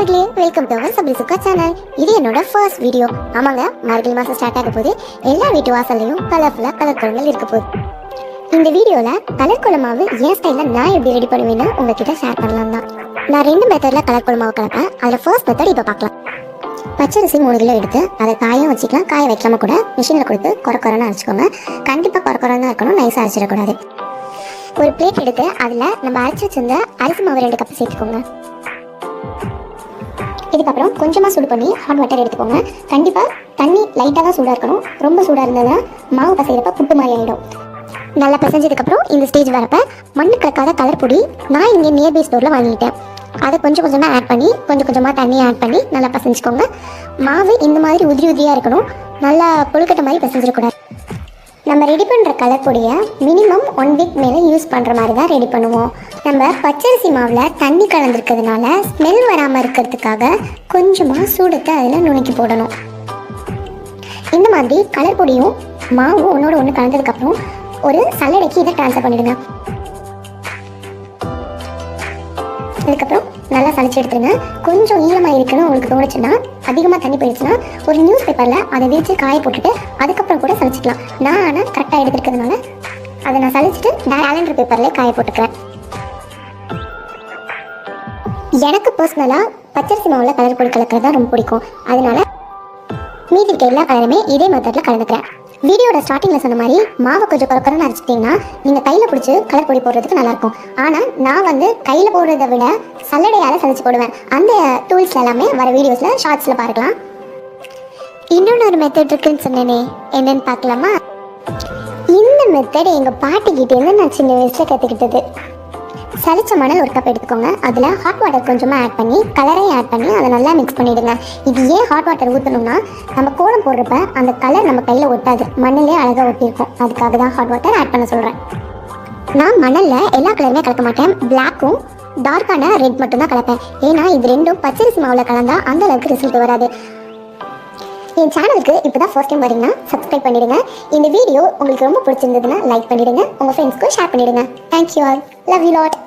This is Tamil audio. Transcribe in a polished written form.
மக்களே, welcome to our Sabari Sukka channel. இது என்னோட ஃபர்ஸ்ட் வீடியோ. ஆமாங்க, மார்கழி மாதம் ஸ்டார்ட் ஆக போது எல்லா வீட்டு வாசல்லையும் கலர்ஃபுல்லாக கலர் கோலங்கள் இருக்க போகுது. இந்த வீடியோவில் கலர் கோல மாவு என் ஸ்டைலில் நான் எப்படி ரெடி பண்ணுவேன்னு உங்ககிட்ட ஷேர் பண்ணலாம் தான். நான் 2 மெத்தடில் கலர் கோல மாவு கலப்பேன். அதில் ஃபர்ஸ்ட் மெத்தட் இப்போ பார்க்கலாம். பச்சரிசி 3 கிலோ எடுத்து அதை காயும் வச்சுக்கலாம். காய வைக்காம கூட மிஷினில் கொடுத்து குறன்னு அரைச்சிக்கோங்க. கண்டிப்பாக குறன்னு தான் இருக்கணும், நைஸாக அரைச்சிடக்கூடாது. ஒரு பிளேட் எடுத்து அதில் நம்ம அரைச்சி வச்சிருந்த அரிசி மாவு 2 கப் சேர்த்துக்கோங்க. இதுக்கப்புறம் கொஞ்சமாக சூடு பண்ணி ஹாட் வாட்டர் எடுத்துக்கோங்க. கண்டிப்பாக தண்ணி லைட்டாக தான் சூடாக இருக்கணும். ரொம்ப சூடாக இருந்ததுன்னா மாவு பசைகிறப்ப புட்டு மாதிரி ஆகிடும். நல்லா பிசைஞ்சதுக்கப்புறம் இந்த ஸ்டேஜ் வரப்போ மண்ணு கலக்காத கலர் பொடி நான் இங்கே நியர்பை ஸ்டோரில் வாங்கிட்டேன். அதை கொஞ்சம் கொஞ்சமாக ஆட் பண்ணி கொஞ்சமாக தண்ணி ஆட் பண்ணி நல்லா பசைஞ்சிக்கோங்க. மாவு இந்த மாதிரி உதிரியாக இருக்கணும். நல்லா கொழுக்கட்டை மாதிரி பசைஞ்சிடக்கூடாது. நம்ம ரெடி பண்ணுற கலர் பொடியை மினிமம் 1 வீக் மேலே யூஸ் பண்ணுற மாதிரி தான் ரெடி பண்ணுவோம். நம்ம பச்சரிசி மாவில் தண்ணி கலந்துருக்கிறதுனால ஸ்மெல் வராமல் இருக்கிறதுக்காக கொஞ்சமாக சூடத்தை அதில் நுணுக்கி போடணும். இந்த மாதிரி கலர் பொடியும் மாவும் ஒன்றோட ஒன்று கலந்ததுக்கப்புறம் ஒரு சல்லடைக்கு இதை ட்ரான்ஸ்ஃபர் பண்ணிடுங்க. அதுக்கப்புறம் நல்லா சளிச்சு எடுத்துருங்க. கொஞ்சம் ஈரமாக இருக்குன்னு உங்களுக்கு தோணுச்சுன்னா, அதிகமாக தண்ணி போயிடுச்சுன்னா ஒரு நியூஸ் பேப்பரில் அதை விரித்து காய போட்டுட்டு அதுக்கப்புறம் கூட சளிச்சிக்கலாம். நான் ஆனால் கரெக்டாக எடுத்துருக்கிறதுனால அதை நான் சளிச்சுட்டு கேலண்டர் பேப்பரில் காய போட்டுக்கிறேன். எனக்கு பர்சனலாக பச்சரிசி மாவில் கலர் பொடி கலக்கிறது தான் ரொம்ப பிடிக்கும். அதனால மீதி இருக்க எல்லா கலருமே இதே மெத்தடில் கலந்துக்கிறேன். வீடியோட ஸ்டார்டிங்கில் சொன்ன மாதிரி மாவை கொஞ்சம் குறக்குறன்னு அரைச்சிட்டிங்கன்னா நீங்கள் கையில் பிடிச்சி கலர் பொடி போடுறதுக்கு நல்லாயிருக்கும். ஆனால் நான் கையில் போடுறதை விட சல்லடையால் சலிச்சு போடுவேன். அந்த டூல்ஸ் எல்லாமே வர வீடியோஸில் ஷார்ட்ஸில் பார்க்கலாம். இன்னொன்று மெத்தட் இருக்குன்னு சொன்னேனே, என்னென்னு பார்க்கலாமா? இந்த மெத்தட் எங்கள் பாட்டிக்கிட்டேருந்து நான் சின்ன வயசில் கற்றுக்கிட்டது. சளிச்ச மணல் 1 கப் எடுத்துக்கோங்க. அதில் ஹாட் வாட்டர் கொஞ்சமாக ஆட் பண்ணி கலரையும் ஆட் பண்ணி அதை நல்லா மிக்ஸ் பண்ணிவிடுங்க. இது ஏன் ஹாட் வாட்டர் ஊற்றணும்னா, நம்ம கோலம் போடுறப்ப அந்த கலர் நம்ம கையில் ஒட்டாது, மண்ணிலே அழகாக ஒட்டியிருக்கும். அதுக்காக தான் ஹாட் வாட்டர் ஆட் பண்ண சொல்கிறேன். நான் மணலில் எல்லா கலருமே கலக்க மாட்டேன். பிளாக்கும் டார்க்கான ரெட் மட்டும்தான் கலப்பேன். ஏன்னா இது ரெண்டும் பச்சரிசி மாவில் கலந்தால் அந்த அளவுக்கு ரிசல்ட் வராது. என் சேனலுக்கு இப்போ தான் ஃபர்ஸ்ட் டைம் வரீங்கன்னா சப்ஸ்கிரைப் பண்ணிவிடுங்க. இந்த வீடியோ உங்களுக்கு ரொம்ப பிடிச்சிருந்ததுன்னா லைக் பண்ணிவிடுங்க. உங்கள் ஃப்ரெண்ட்ஸ்க்கும் ஷேர் பண்ணிவிடுங்க. Thank you all. Love you lot.